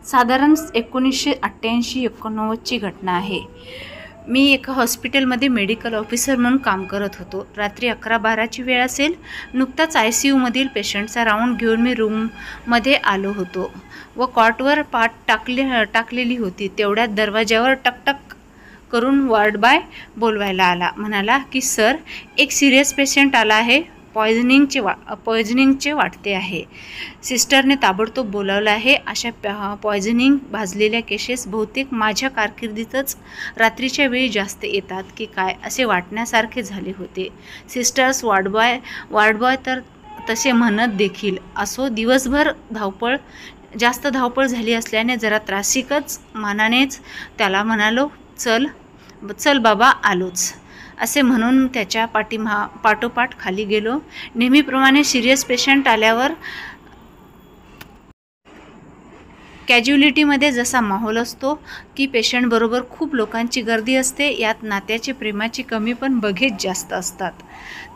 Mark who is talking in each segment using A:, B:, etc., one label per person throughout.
A: साधारण 1988-89ची घटना आहे। मी एका हॉस्पिटलमध्ये मेडिकल ऑफिसर म्हणून काम करत होतो। रात्री 11-12ची वेळ असेल। नुकताच ICUमधील पेशंटचा राऊंड घेऊन मी रूममध्ये आलो होतो व कॉटवर पाठ टाकलेली होती। तेवढ्यात दरवाजावर टकटक करून वॉर्ड बॉय बोलवायला आला। म्हणाला की सर, एक सिरियस पेशंट आला आहे, पॉयझनिंगचे वाटते आहे। सिस्टरने ताबडतोब बोलावलं आहे। अशा पॉयझनिंग भाजलेल्या केसेस बहुतेक माझ्या कारकिर्दीतच रात्रीच्या वेळी जास्त येतात की काय असे वाटण्यासारखे झाले होते। सिस्टर्स, वॉर्ड बॉय तर तसे म्हणत देखील असो। दिवसभर जास्त धावपळ झाली असल्याने जरा त्रासिकच मानानेच त्याला म्हणालो, चल बाबा, आलोच असे म्हणून त्याच्या पाठोपाठ खाली गेलो। नेहमीप्रमाणे सिरियस पेशंट आल्यावर कॅज्युलिटीमध्ये जसा माहोल असतो की पेशंटबरोबर खूप लोकांची गर्दी असते, यात नात्याची प्रेमाची कमी पण बघेच जास्त असतात,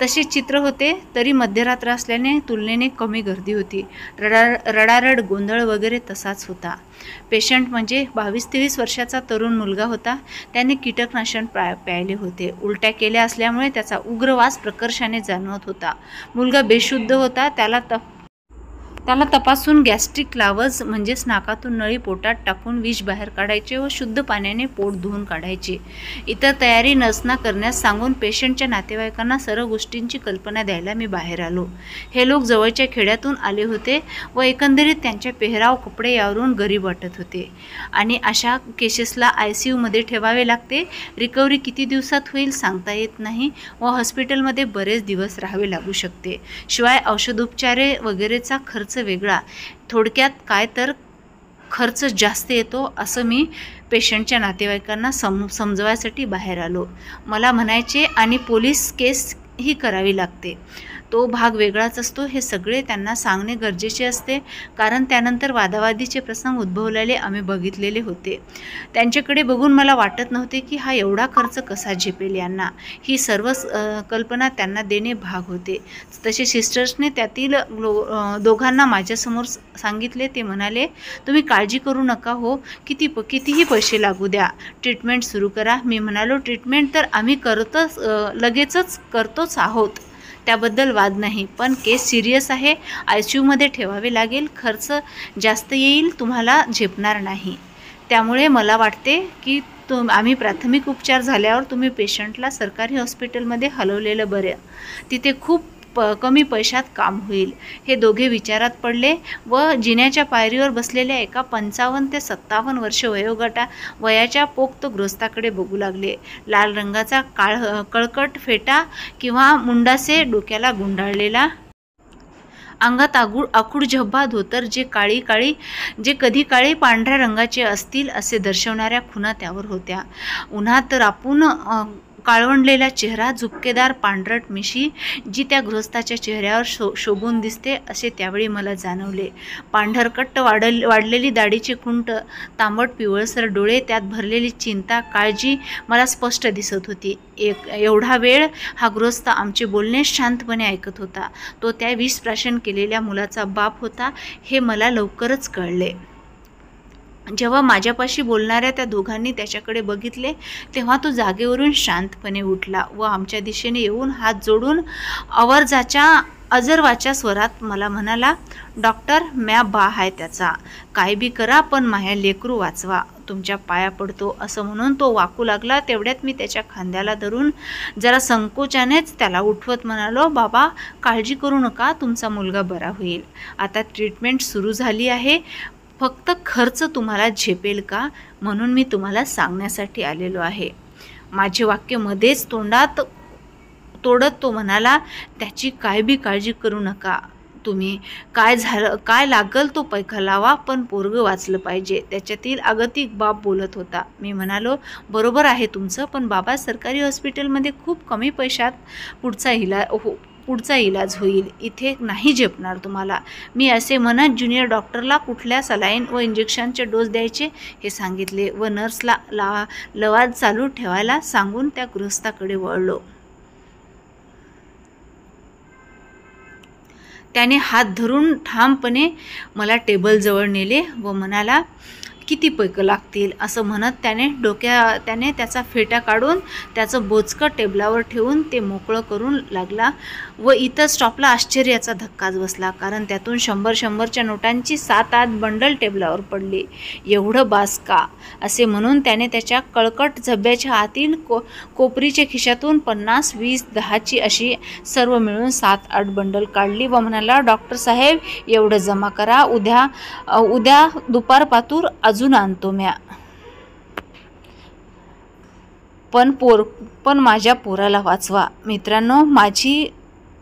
A: तसे चित्र होते। तरी मध्यरात्र असल्याने तुलनेने कमी गर्दी होती। रडारड, गोंधळ वगैरे तसाच होता। पेशंट म्हणजे 22-23 वर्षाचा तरुण मुलगा होता। त्याने कीटकनाशक प्यायले होते। उलट्या केल्या असल्यामुळे त्याचा उग्र वास प्रकर्षाने जाणवत होता। मुलगा बेशुद्ध होता। त्याला तपासून गॅस्ट्रिक लावज म्हणजेच नाकातून नळी पोटात टाकून विष बाहेर काढायचे व शुद्ध पाण्याने पोट धुवून काढायचे। इतर तयारी नसना करण्यास सांगून पेशंटच्या नातेवाईकांना सर्व गोष्टींची कल्पना द्यायला मी बाहेर आलो। हे लोक जवळच्या खेड्यातून आले होते व एकंदरीत त्यांच्या पेहराव, कपडे यावरून गरीब वाटत होते। आणि अशा केसेसला ICUमध्ये ठेवावे लागते। रिकव्हरी किती दिवसात होईल सांगता येत नाही व हॉस्पिटलमध्ये बरेच दिवस राहावे लागू शकते। शिवाय औषधोपचारे वगैरेचा खर्च वेगळा। थोडक्यात काय तर खर्च जास्त येतो असं मी पेशंटच्या नातेवाईकांना समजवायसाठी बाहेर आलो। मला म्हणायचे आणि पोलीस केस ही करावी लागते, तो भाग वेगळाच असतो, हे सगळे त्यांना सांगणे गरजेचे असते, कारण त्यानंतर वादावादीचे प्रसंग उद्भवलेले आम्ही बघितलेले होते। त्यांच्याकडे बघून मला वाटत नव्हते की हा एवढा खर्च कसा झेपेल यांना। ही सर्व कल्पना त्यांना देणे भाग होते। तसे सिस्टर्सने त्यातील दोघांना माझ्यासमोर सांगितले। ते म्हणाले, तुम्ही काळजी करू नका हो, कितीही पैसे लागू द्या, ट्रीटमेंट सुरू करा। मी म्हणालो, ट्रीटमेंट तर आम्ही लगेचच करतोच आहोत, त्याबद्दल वाद नाही, पण केस सिरियस आहे, ICUमध्ये ठेवावे लागेल, खर्च जास्त येईल, तुम्हाला झेपणार नाही। त्यामुळे मला वाटते की आम्ही प्राथमिक उपचार झाल्यावर तुम्ही पेशंटला सरकारी हॉस्पिटलमध्ये हलवलेलं बरं, तिथे खूप कमी पैशात काम होईल। हे दोघे विचारात पडले व जिन्याच्या पायरीवर बसलेल्या एका 55 ते 57 वर्ष वयाच्या पोक्त गृहस्थाकडे बघू लागले। लाल रंगाचा कळकट फेटा किंवा मुंडासे डोक्याला गुंडाळलेला, अंगात आखूड झब्बा, धोतर जे कधी काळी पांढऱ्या रंगाचे असतील असे दर्शवणाऱ्या खुणा त्यावर होत्या। उन्हात रापून काळवंडलेला चेहरा, झुपकेदार पांढरट मिशी जी त्या गृहस्थाच्या चेहऱ्यावर शोभून दिसते असे त्यावेळी मला जाणवले। पांढरकट्ट वाढलेली दाढीचे खुंट, तांबट पिवळसर डोळे, त्यात भरलेली चिंता, काळजी मला स्पष्ट दिसत होती। एवढा वेळ हा गृहस्थ आमचे बोलणे शांतपणे ऐकत होता। तो त्या विषप्राशन केलेल्या मुलाचा बाप होता हे मला लवकरच कळले। जेव्हा माझ्यापाशी बोलणाऱ्या त्या दोघांनी त्याच्याकडे बघितले तेव्हा तो जागेवरून शांतपणे उठला व आमच्या दिशेने येऊन हात जोडून अजरवाच्या स्वरात मला म्हणाला, डॉक्टर, म्या बा आहे त्याचा, काय बी करा पण माया लेकरू वाचवा, तुमच्या पाया पडतो, असं म्हणून तो वाकू लागला। तेवढ्यात मी त्याच्या खांद्याला धरून जरा संकोचानेच त्याला उठवत म्हणालो, बाबा, काळजी करू नका, तुमचा मुलगा बरा होईल, आता ट्रीटमेंट सुरू झाली आहे, फक्त खर्च तुम्हाला झेपेल का म्हणून मी तुम्हाला सांगण्यासाठी आलेलो आहे। माझे वाक्य मध्येच तोंडात तोडत तो म्हणाला, त्याची काय बी काळजी करू नका तुम्ही, काय लागल तो पैका लावा, पण पोरगं वाचलं पाहिजे, त्याच्यातील आगतिक बाप बोलत होता। मी म्हणालो, बरोबर आहे तुमचं, पण बाबा, सरकारी हॉस्पिटलमध्ये खूप कमी पैशात पुढचा इलाज होईल, इथे नाही झेपणार तुम्हाला। मी असे म्हणत ज्युनियर डॉक्टरला कुठल्या सलाईन व इंजेक्शनचे डोस द्यायचे हे सांगितले व नर्सला लवाज चालू ठेवायला सांगून त्या गृहस्थाकडे वळलो। त्याने हात धरून ठामपणे मला टेबलजवळ नेले व म्हणाला, किती पैके लागतील असं म्हणत त्याने त्याचा फेटा काढून त्याचं बोचकं टेबलावर ठेवून ते मोकळं करून लागला व इतर स्टॉपला आश्चर्याचा धक्काच बसला, कारण त्यातून 100-100च्या नोटांची 7-8 बंडल टेबलावर पडली. एवढं बास का असे म्हणून त्याने त्याच्या कळकट झब्याच्या आतील कोपरीच्या खिशातून 50, 20, 10ची अशी सर्व मिळून 7-8 बंडल काढली व म्हणाला, डॉक्टर साहेब एवढं जमा करा, उद्या दुपारपातूर अजून आणतो म्या. पण माझ्या पोराला वाचवा. मित्रांनो, माझी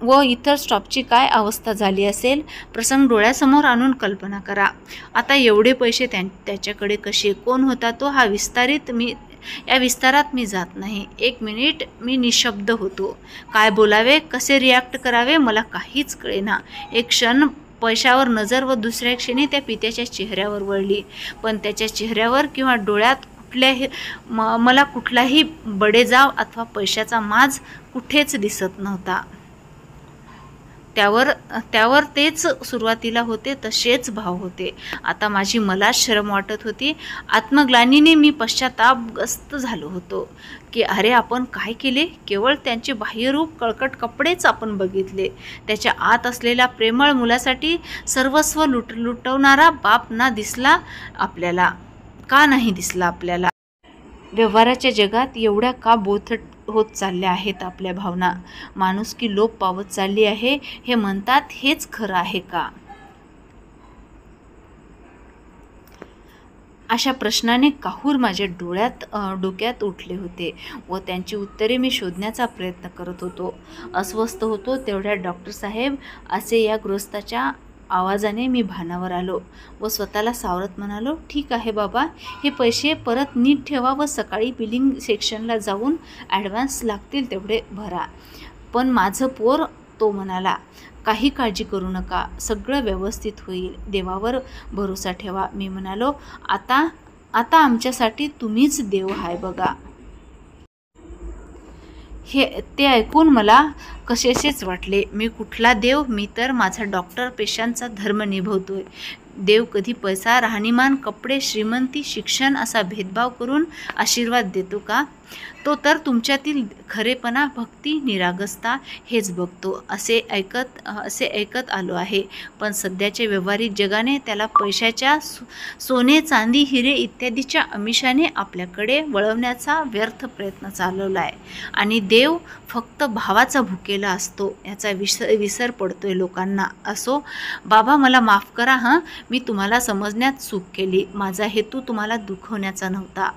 A: व इतर स्टॉपची काय अवस्था झाली असेल प्रसंग डोळ्यासमोर आणून कल्पना करा. आता एवढे पैसे त्याच्याकडे कसे, कोण होता तो, या विस्तारात मी जात नाही. 1 मिनिट मी निशब्द होतो. काय बोलावे, कसे रिॲक्ट करावे मला काहीच कळेना. एक क्षण पैशावर नजर व दुसऱ्या क्षणी त्या पित्याच्या चेहऱ्यावर वळली, पण त्याच्या चेहऱ्यावर किंवा डोळ्यात मला कुठलाही बडेजाव अथवा पैशाचा माज कुठेच दिसत नव्हता. त्यावर तेच सुरुवातीला होते तसेच भाव होते. आता मला शरम वाटत होती. आत्मग्लानीने मी पश्चातापग्रस्त झालो होतो की अरे आपण काय केले. केवळ त्यांचे बाह्यरूप, कळकट कपडेच आपण बघितले. त्याच्या आत असलेल्या प्रेमळ मुलासाठी सर्वस्व लुटवणारा बाप दिसला आपल्याला का नाही दिसला आपल्याला. व्यवहाराच्या जगात एवढ्या का बोथट होत चालल्या आहेत आपल्या भावना. माणुसकी लोप पावत चालली आहे हे म्हणतात, हेच खरं आहे का. अशा प्रश्नाने काहूर माझ्या डोक्यात उठले होते व त्यांची उत्तरे मी शोधण्याचा प्रयत्न करत होतो. अस्वस्थ होतो तेवढ्या डॉक्टर साहेब असे या गृहस्थाच्या आवाजाने मी भानावर आलो व स्वतःला सावरत म्हणालो, ठीक आहे बाबा, हे पैसे परत नीट ठेवा व सकाळी बिलिंग सेक्शनला जाऊन ॲडव्हान्स लागतील तेवढे भरा. पण माझं पोर, तो म्हणाला, काही काळजी करू नका, सगळं व्यवस्थित होईल, देवावर भरोसा ठेवा. मी म्हणालो, आता आमच्यासाठी तुम्हीच देव आहे बघा. ते ऐकून मला कशाचेच वाटले. मी कुठला देव, मी तर माझा डॉक्टर पेशंटचा धर्म निभवतोय. देव कधी पैसा, राहणीमान, कपडे, श्रीमंती, शिक्षण असा भेदभाव करून आशीर्वाद देतो का. तो तर तुमच्यातील खरेपणा, भक्ती, निरागसता हेच बघतो. असे ऐकत आलो आहे. पण सध्याच्या व्यावहारिक जगाने त्याला पैशाच्या, सोने, चांदी, हिरे इत्यादीच्या आमिषाने आपल्याकडे वळवण्याचा व्यर्थ प्रयत्न चालवला आहे आणि देव फक्त भावाचा भुकेला असतो याचा विसर पडतोय लोकांना. असो बाबा, मला माफ करा हां, मी तुम्हाला समजण्यात चूक केली. माझा हेतू तुम्हाला दुखवण्याचा नव्हता.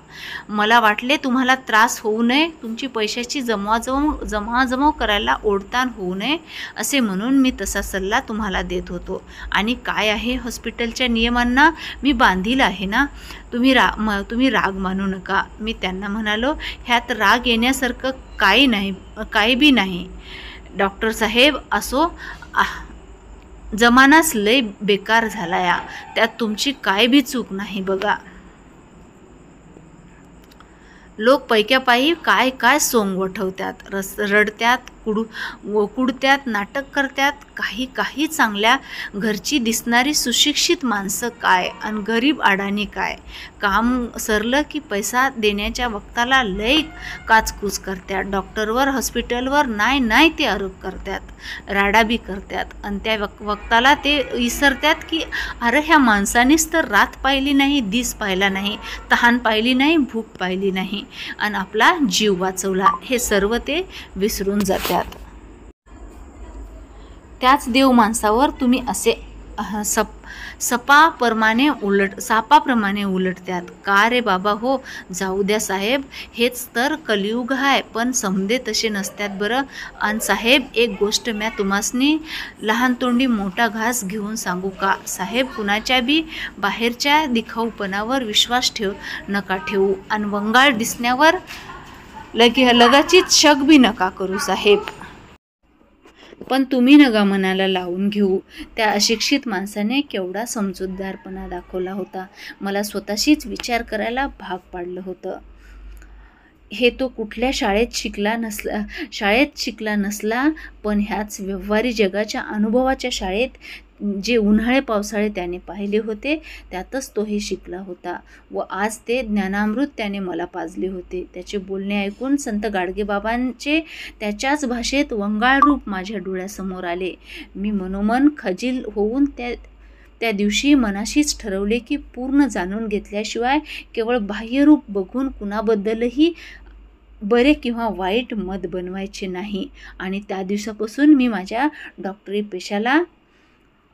A: मला वाटले तुम्हाला त्रास होऊ नये, तुमची पैशाची जमवाजमव करायला ओढताण होऊ नये असे म्हणून मी तसा सल्ला तुम्हाला देत होतो. आणि काय आहे, हॉस्पिटलच्या नियमांना मी बांधील आहे ना. तुम्ही राग मानू नका. मी त्यांना म्हणालो, ह्यात राग येण्यासारखं काही बी नाही डॉक्टर साहेब. असो, जमानाच लय बेकार झाला या, त्यात तुमची काय बी चूक नाही बघा. लोक पैक्यापायी काय सोंग वठवतात, रडत्यात, कुडत्यात, नाटक करतात. काही चांगल्या घरची दिसणारी सुशिक्षित माणसं काय आणि गरीब अडाणी काय. काम सरलं की पैसा देण्याच्या वक्ताला लय काचकूच करतात. डॉक्टरवर, हॉस्पिटलवर नाही ते आरोप करतात, राडाबी करतात आणि त्या वक्ताला ते विसरतात की अरे ह्या माणसानेच तर रात पाहिली नाही, दिस पाहिला नाही, तहान पाहिली नाही, भूक पाहिली नाही आणि आपला जीव वाचवला. हे सर्व ते विसरून जातात. त्याच देव माणसावर तुम्ही असे सापाप्रमाणे उलटतात का रे बाबा. हो, जाऊ द्या साहेब, हेच तर कलियुग आहे. पण समजे तसे नसतात बरं. आणि साहेब, एक गोष्ट म्या तुम्हासनी लहान तोंडी मोठा घास घेऊन सांगू का साहेब, कुणाच्या बी बाहेरच्या दिखाऊपणावर विश्वास नका ठेवू आणि वंगाळ दिसण्यावर लगाचीच शक बी नका करू साहेब. पण तुम्ही नका मनाला लावून घेऊ. त्या अशिक्षित माणसाने केवढा समजूतदारपणा दाखवला होता. मला स्वतःशीच विचार करायला भाग पाडलं होतं. हे तो कुठल्या शाळेत शिकला नसला, पण ह्याच व्यवहारी जगाच्या अनुभवाच्या शाळेत जे उन्हाळे पावसाळे त्याने पाहिले होते त्यातच तो हे शिकला होता व आज ते ज्ञानामृत त्याने मला पाजले होते. त्याचे बोलणे ऐकून संत गाडगेबाबांचे त्याच्याच भाषेत वंगाळ रूप माझ्या डोळ्यासमोर आले. मी मनोमन खजील होऊन त्या दिवशी मनाशीच ठरवले की पूर्ण जाणून घेतल्याशिवाय केवळ बाह्यरूप बघून कुणाबद्दलही बरे किंवा वाईट मत बनवायचे नाही. आणि त्या दिवसापासून मी माझ्या डॉक्टरी पेशाला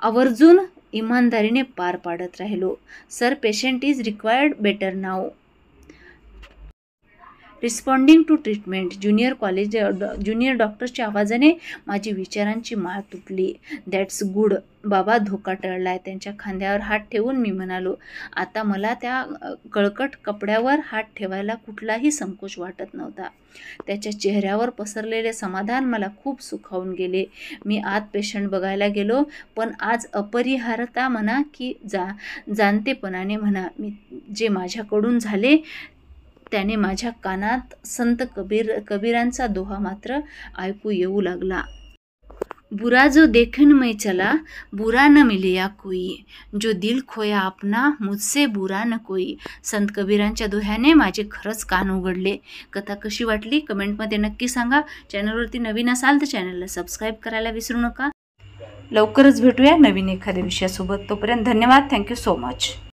A: आवर्जून इमानदारीने पार पाडत राहिलो. Sir, patient is required better now. Responding to treatment. Junior डॉक्टरच्या आवाजाने माझी विचारांची माळ तुटली. That's good. बाबा धोका टळलाय. त्यांच्या खांद्यावर हात ठेवून मी म्हणालो. आता मला त्या कळकट कपड्यावर हात ठेवायला कुठलाही संकोच वाटत नव्हता. त्याच्या चेहऱ्यावर पसरलेले समाधान मला खूप सुखावून गेले. मी आत पेशंट बघायला गेलो, पण आज अपरिहार्यता म्हणा की जाणतेपणाने म्हणा, जे माझ्याकडून झाले त्याने माझ्या कानात संत कबीरांचा दोहा मात्र ऐकू येऊ लागला. बुरा जो देखन मैं चला, बुरा न मिलिया कोई, जो दिल खोया अपना, मुझसे बुरा न कोई. संत कबीरांच्या दोह्याने माझे खरंच कान उघडले. कथा कशी वाटली कमेंटमध्ये नक्की सांगा. चॅनलवरती नवीन असाल तर चॅनलला सबस्क्राईब करायला विसरू नका. लवकरच भेटूया नवीन एखाद्या विषयासोबत. तोपर्यंत धन्यवाद. Thank you so much.